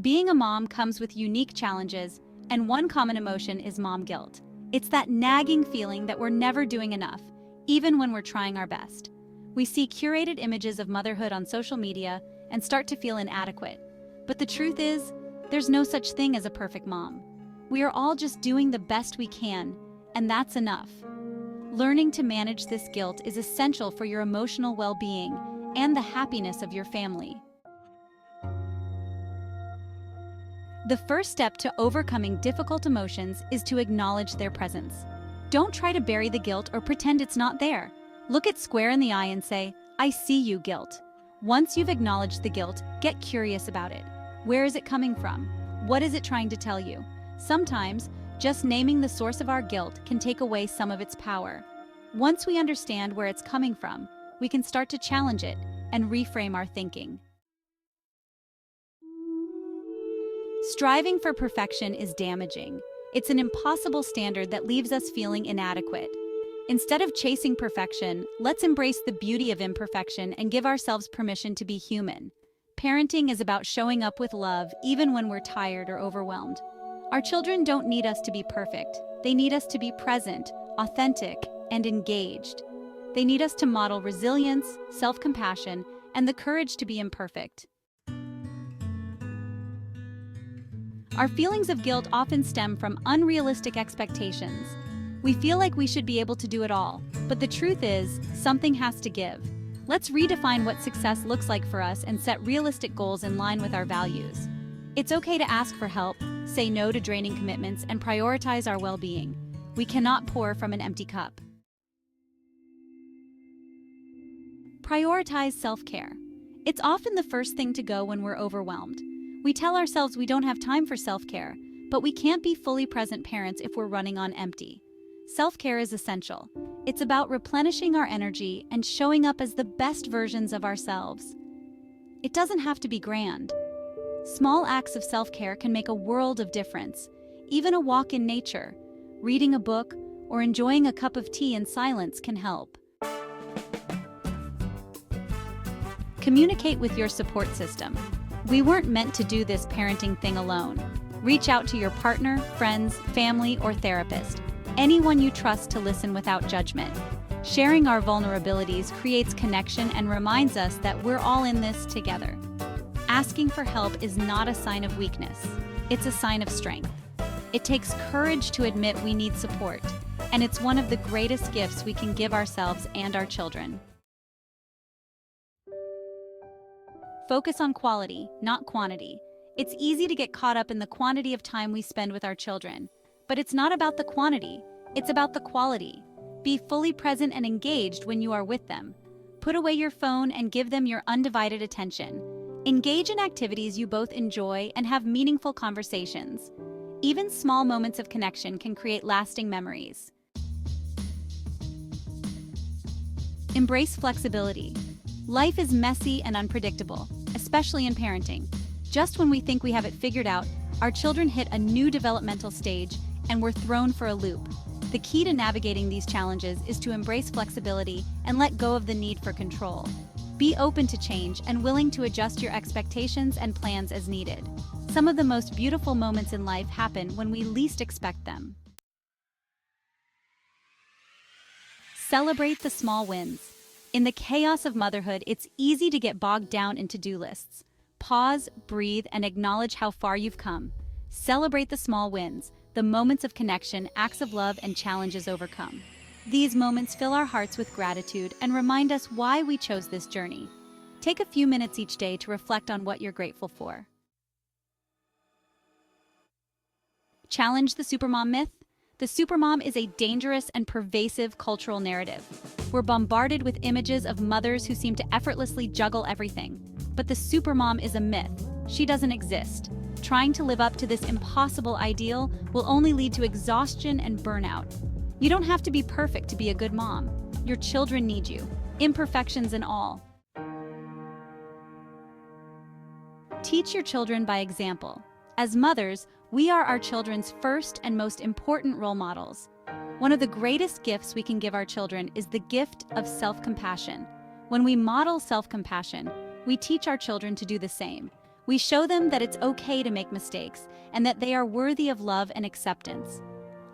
Being a mom comes with unique challenges, and one common emotion is mom guilt. It's that nagging feeling that we're never doing enough, even when we're trying our best. We see curated images of motherhood on social media and start to feel inadequate. But the truth is, there's no such thing as a perfect mom. We are all just doing the best we can, and that's enough. Learning to manage this guilt is essential for your emotional well-being and the happiness of your family. The first step to overcoming difficult emotions is to acknowledge their presence. Don't try to bury the guilt or pretend it's not there. Look it square in the eye and say, "I see you, guilt." Once you've acknowledged the guilt, get curious about it. Where is it coming from? What is it trying to tell you? Sometimes, just naming the source of our guilt can take away some of its power. Once we understand where it's coming from, we can start to challenge it and reframe our thinking. Striving for perfection is damaging. It's an impossible standard that leaves us feeling inadequate. Instead of chasing perfection, let's embrace the beauty of imperfection and give ourselves permission to be human. Parenting is about showing up with love even when we're tired or overwhelmed. Our children don't need us to be perfect. They need us to be present, authentic, and engaged. They need us to model resilience, self-compassion, and the courage to be imperfect. Our feelings of guilt often stem from unrealistic expectations. We feel like we should be able to do it all, but the truth is, something has to give. Let's redefine what success looks like for us and set realistic goals in line with our values. It's okay to ask for help, say no to draining commitments, and prioritize our well-being. We cannot pour from an empty cup. Prioritize self-care. It's often the first thing to go when we're overwhelmed. We tell ourselves we don't have time for self-care, but we can't be fully present parents if we're running on empty. Self-care is essential. It's about replenishing our energy and showing up as the best versions of ourselves. It doesn't have to be grand. Small acts of self-care can make a world of difference. Even a walk in nature, reading a book, or enjoying a cup of tea in silence can help. Communicate with your support system. We weren't meant to do this parenting thing alone. Reach out to your partner, friends, family, or therapist. Anyone you trust to listen without judgment. Sharing our vulnerabilities creates connection and reminds us that we're all in this together. Asking for help is not a sign of weakness. It's a sign of strength. It takes courage to admit we need support, and it's one of the greatest gifts we can give ourselves and our children. Focus on quality, not quantity. It's easy to get caught up in the quantity of time we spend with our children. But it's not about the quantity, it's about the quality. Be fully present and engaged when you are with them. Put away your phone and give them your undivided attention. Engage in activities you both enjoy and have meaningful conversations. Even small moments of connection can create lasting memories. Embrace flexibility. Life is messy and unpredictable, especially in parenting. Just when we think we have it figured out, our children hit a new developmental stage and we're thrown for a loop. The key to navigating these challenges is to embrace flexibility and let go of the need for control. Be open to change and willing to adjust your expectations and plans as needed. Some of the most beautiful moments in life happen when we least expect them. Celebrate the small wins. In the chaos of motherhood, it's easy to get bogged down in to-do lists. Pause, breathe, and acknowledge how far you've come. Celebrate the small wins, the moments of connection, acts of love, and challenges overcome. These moments fill our hearts with gratitude and remind us why we chose this journey. Take a few minutes each day to reflect on what you're grateful for. Challenge the supermom myth. The supermom is a dangerous and pervasive cultural narrative. We're bombarded with images of mothers who seem to effortlessly juggle everything. But the supermom is a myth. She doesn't exist. Trying to live up to this impossible ideal will only lead to exhaustion and burnout. You don't have to be perfect to be a good mom. Your children need you, imperfections and all. Teach your children by example. As mothers, we are our children's first and most important role models. One of the greatest gifts we can give our children is the gift of self-compassion. When we model self-compassion, we teach our children to do the same. We show them that it's okay to make mistakes and that they are worthy of love and acceptance.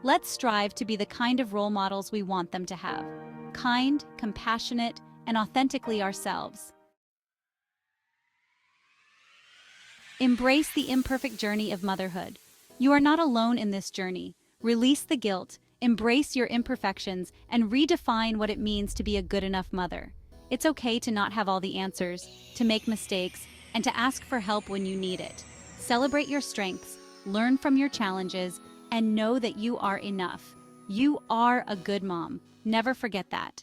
Let's strive to be the kind of role models we want them to have: kind, compassionate, and authentically ourselves. Embrace the imperfect journey of motherhood. You are not alone in this journey. Release the guilt, embrace your imperfections, and redefine what it means to be a good enough mother. It's okay to not have all the answers, to make mistakes, and to ask for help when you need it. Celebrate your strengths, learn from your challenges, and know that you are enough. You are a good mom. Never forget that.